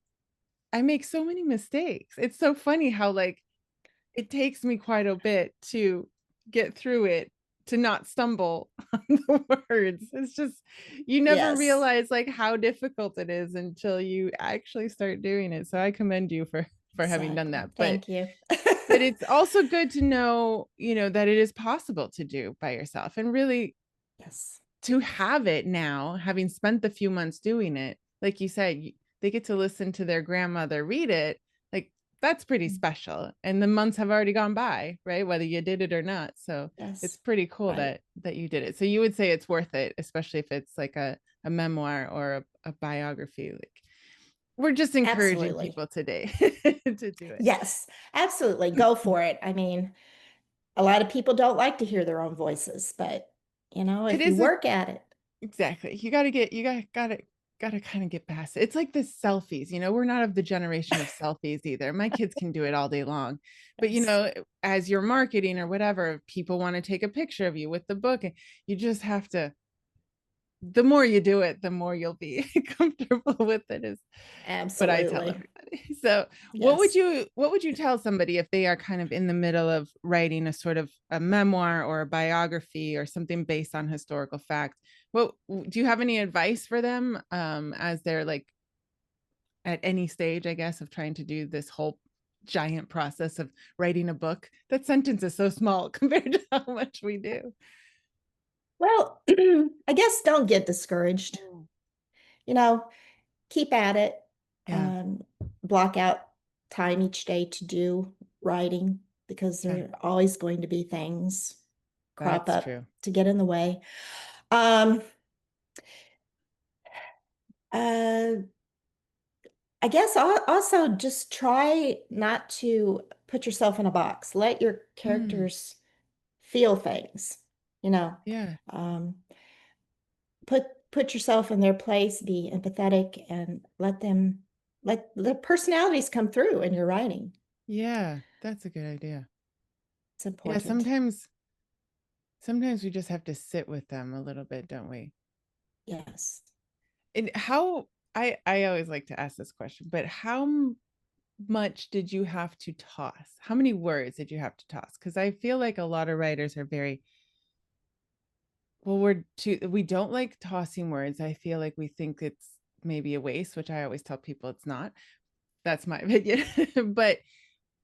I make so many mistakes. It's so funny how like it takes me quite a bit to get through it, to not stumble on the words. It's just you never Yes. realize like how difficult it is until you actually start doing it. So I commend you for having done Exactly. that. But Thank you. it's also good to know, that it is possible to do by yourself and really Yes. to have it now, having spent the few months doing it, like you said, they get to listen to their grandmother read it. Like that's pretty special. And the months have already gone by, right? Whether you did it or not. So it's Yes, pretty cool right. that you did it. So you would say it's worth it, especially if it's like a memoir or a biography. Like we're just encouraging Absolutely. people today to do it. Yes, absolutely. Go for it. I mean, a lot of people don't like to hear their own voices, but It if you is a work at it, exactly. You gotta kind of get past it. It's like the selfies, we're not of the generation of selfies either. My kids can do it all day long. But yes, as you're marketing or whatever, people want to take a picture of you with the book. And you just have to, the more you do it, the more you'll be comfortable with it is what I tell absolutely. everybody. So Yes. what would you tell somebody if they are kind of in the middle of writing a sort of a memoir or a biography or something based on historical fact? What do you have any advice for them as they're like at any stage, I guess, of trying to do this whole giant process of writing a book? That sentence is so small compared to how much we do. Well, I guess don't get discouraged. Mm. You know, keep at it. Yeah. Um, Block out time each day to do writing because Yeah. there are always going to be things crop That's up true. to get in the way. Um, uh, I guess also just try not to put yourself in a box. Let your Mm, characters feel things, you know. yeah. Um, put yourself in their place, be empathetic, and let the personalities come through in your writing. Yeah. That's a good idea. It's Yeah. important. Sometimes we just have to sit with them a little bit, don't we? Yes. And how I always like to ask this question, but how much did you have to toss? How many words did you have to toss? Because I feel like a lot of writers are very well, we don't like tossing words. I feel like we think it's maybe a waste, which I always tell people it's not. That's my opinion. But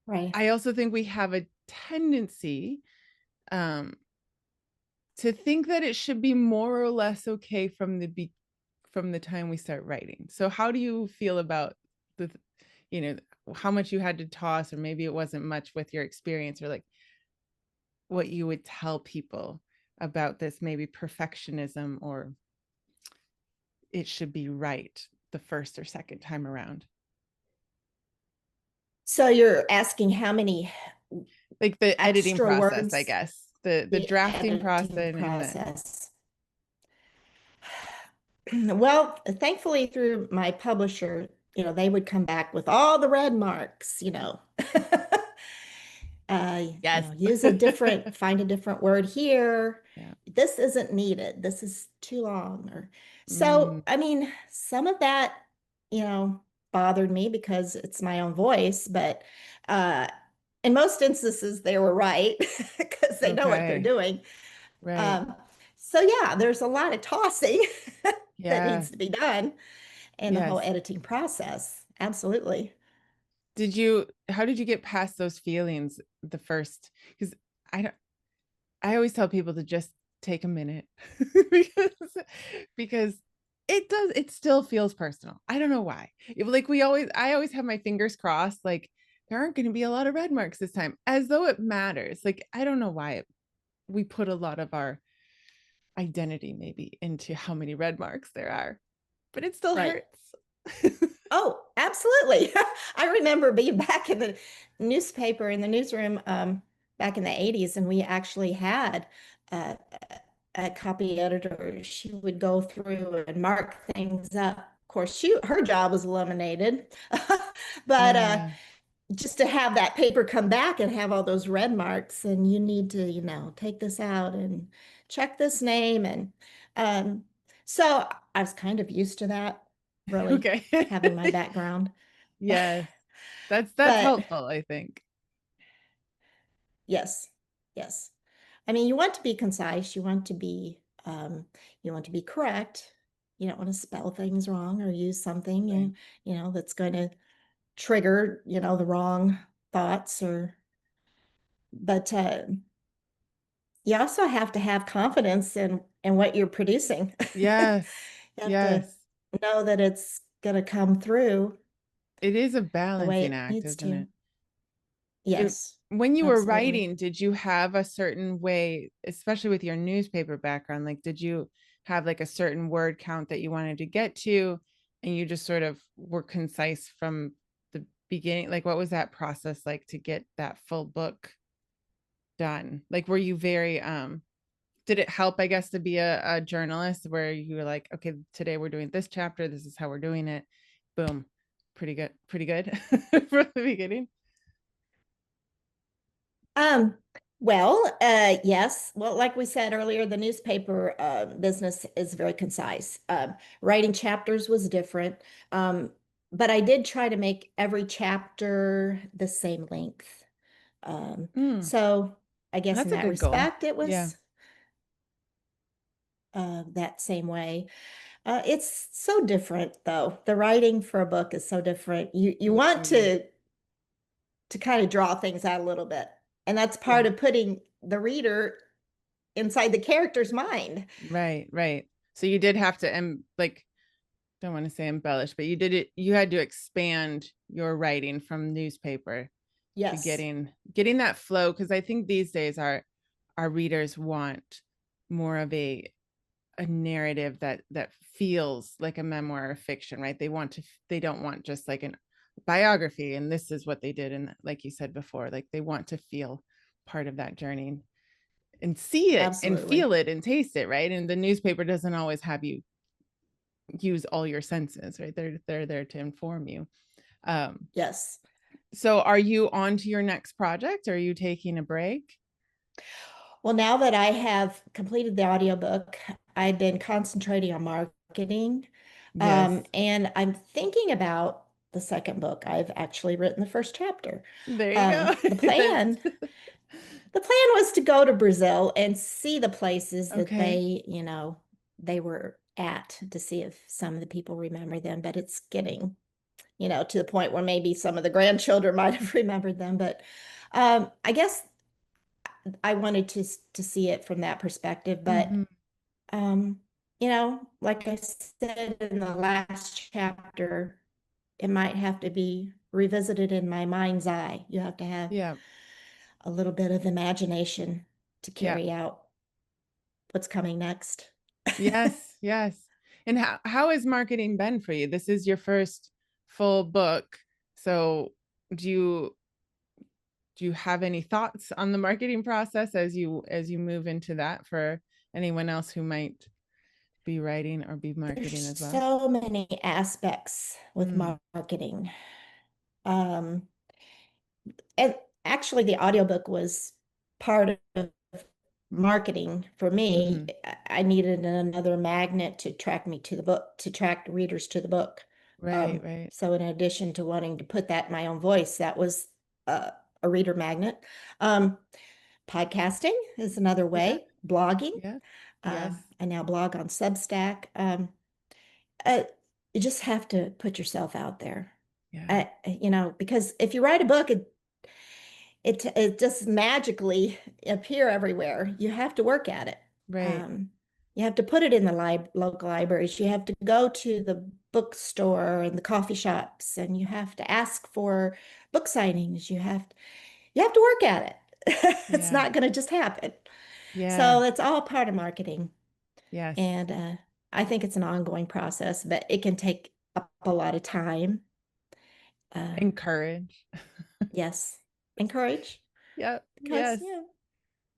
Right. I also think we have a tendency um to think that it should be more or less okay from the time we start writing. So how do you feel about the you know how much you had to toss, or maybe it wasn't much with your experience, or like what you would tell people about this maybe perfectionism, or it should be right the first or second time around? So you're asking how many Like the editing extra process, I words guess. The the drafting editing process and the process. Well, thankfully through my publisher, they would come back with all the red marks, yes. use find a different word here. Yeah. This isn't needed. This is too long. Or Mm, so, I mean, some of that, bothered me because it's my own voice, but uh, in most instances they were right because they know what they're okay. doing. Right. Um, so yeah, there's a lot of tossing that Yeah. needs to be done in the whole Yes. editing process. Absolutely. How did you get past those feelings the first? Because I don't, I always tell people to just take a minute because because it still feels personal. I don't know why. Like I always have my fingers crossed, like there aren't going to be a lot of red marks this time, as though it matters. Like I don't know why we put a lot of our identity maybe into how many red marks there are, but it still Right. hurts. Oh, absolutely. I remember being back in the newspaper in the newsroom back in the 80s, and we actually had uh, a copy editor. She would go through and mark things up. Of course, her job was eliminated, but Yeah. just to have that paper come back and have all those red marks, and you need to, take this out and check this name. And um, so I was kind of used to that, really, Okay. having my background. Yes. That's But helpful, I think. yes, yes. I mean, you want to be concise, you want to be correct. You don't want to spell things wrong or use something, Right. that's going to trigger, the wrong thoughts but you also have to have confidence in what you're producing. Yes. You have to Yes. know that it's going to come through It is a the way balancing it act, needs isn't to. it? it, Yes, when you were absolutely. writing, did you have a certain way, especially with your newspaper background? Like, did you have like a certain word count that you wanted to get to, and you just sort of were concise from the beginning? Like, what was that process like to get that full book done? Like, were you very did it help, I guess, to be a journalist where you were like, okay, today we're doing this chapter, this is how we're doing it, boom, pretty good from the beginning. Um, well, yes. Well, like we said earlier, the newspaper business is very concise. Writing chapters was different, but I did try to make every chapter the same length. Mm, So I guess in that's a that good goal. respect, it Yeah. was that same way. It's so different, though. The writing for a book is so different. You want Mm, to kind of draw things out a little bit, and that's part yeah. of putting the reader inside the character's mind. Right, right. So you did have to like, don't want to say embellish, but you did it, you had to expand your writing from newspaper to Yes, getting that flow, because I think these days our readers want more of a narrative that feels like a memoir or fiction, right? They don't want just like an biography and this is what they did, and like you said before, like they want to feel part of that journey and see it and absolutely. feel it and taste it, right? And the newspaper doesn't always have you use all your senses, right? They're there to inform you. um Yes. so are you on to your next project, or are you taking a break? Well, now that I have completed the audiobook, I've been concentrating on marketing. Yes, And I'm thinking about the second book. I've actually written the first chapter. there you go. The That's plan The plan was to go to Brazil and see the places that okay. they were at to see if some of the people remember them, but it's getting, to the point where maybe some of the grandchildren might have remembered them. But I guess I wanted to see it from that perspective. But Mm-hmm. like I said in the last chapter, it might have to be revisited in my mind's eye. You have to have Yeah, a little bit of imagination to yeah. carry out what's coming next. Yes, yes. And how has marketing been for you? This is your first full book. So do you do you have any thoughts on the marketing process as you move into that for anyone else who might be writing or be marketing There's as well? so many aspects with Mm, marketing. Um, and actually, the audiobook was part of marketing for me. mm-hmm. I needed another magnet to attract me to the book, to attract readers to the book. Right, right. So, in addition to wanting to put that in my own voice, that was a reader magnet. Um, Podcasting is another Yeah, way, blogging. yeah. Yes. I now blog on Substack. Uh, you just have to put yourself out there. Yeah. Because if you write a book, it just magically appear everywhere. You have to work at it. Right. Um, you have to put it in the local libraries. You have to go to the bookstore and the coffee shops, and you have to ask for book signings. You have to work at it. It's Yeah. not going to just happen. Yeah. So it's all part of marketing. Yes. And I think it's an ongoing process, but it can take up a lot of time. Uh, Encourage. yes, encourage Yep. because, Yes.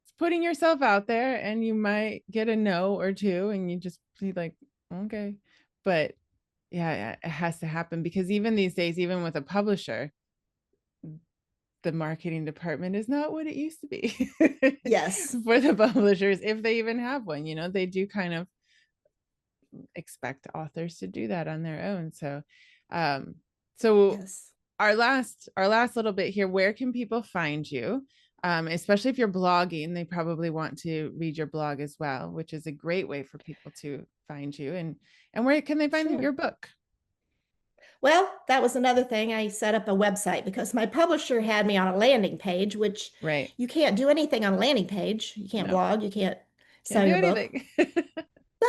It's putting yourself out there, and you might get a no or two and you just be like, okay. But yeah, it has to happen, because even these days, even with a publisher, the marketing department is not what it used to be yes, for the publishers, if they even have one. They do kind of expect authors to do that on their own. Um, so yes. our last little bit here, where can people find you? Especially if you're blogging, they probably want to read your blog as well, which is a great way for people to find you. And where can they find your Sure. book? Well, that was another thing. I set up a website because my publisher had me on a landing page, which Right. you can't do anything on a landing page. You can't No, blog, you can't can't sell do your book. anything. So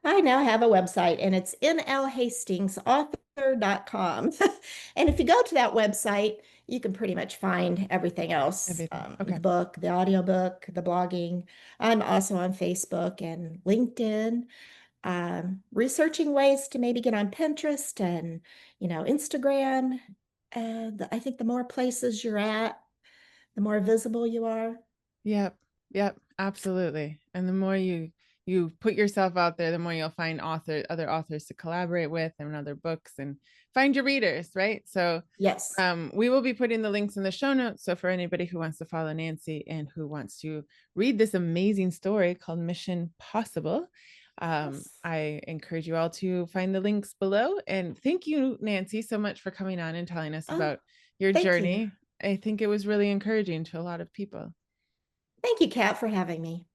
I now have a website and it's nlhastingsauthor.com. freelancer.com. And if you go to that website, you can pretty much find everything else, Everything. the Okay. book, the audiobook, the blogging. I'm also on Facebook and LinkedIn, researching ways to maybe get on Pinterest and, Instagram. And I think the more places you're at, the more visible you are. Yep. Yep. Absolutely. And the more you put yourself out there, the more you'll find other authors to collaborate with and other books and find your readers, right? So Yes. we will be putting the links in the show notes. So for anybody who wants to follow Nancy and who wants to read this amazing story called Mission Possible, Yes. I encourage you all to find the links below. And thank you, Nancy, so much for coming on and telling us Oh, about your thank you. journey. I think it was really encouraging to a lot of people. Thank you, Kat, for having me.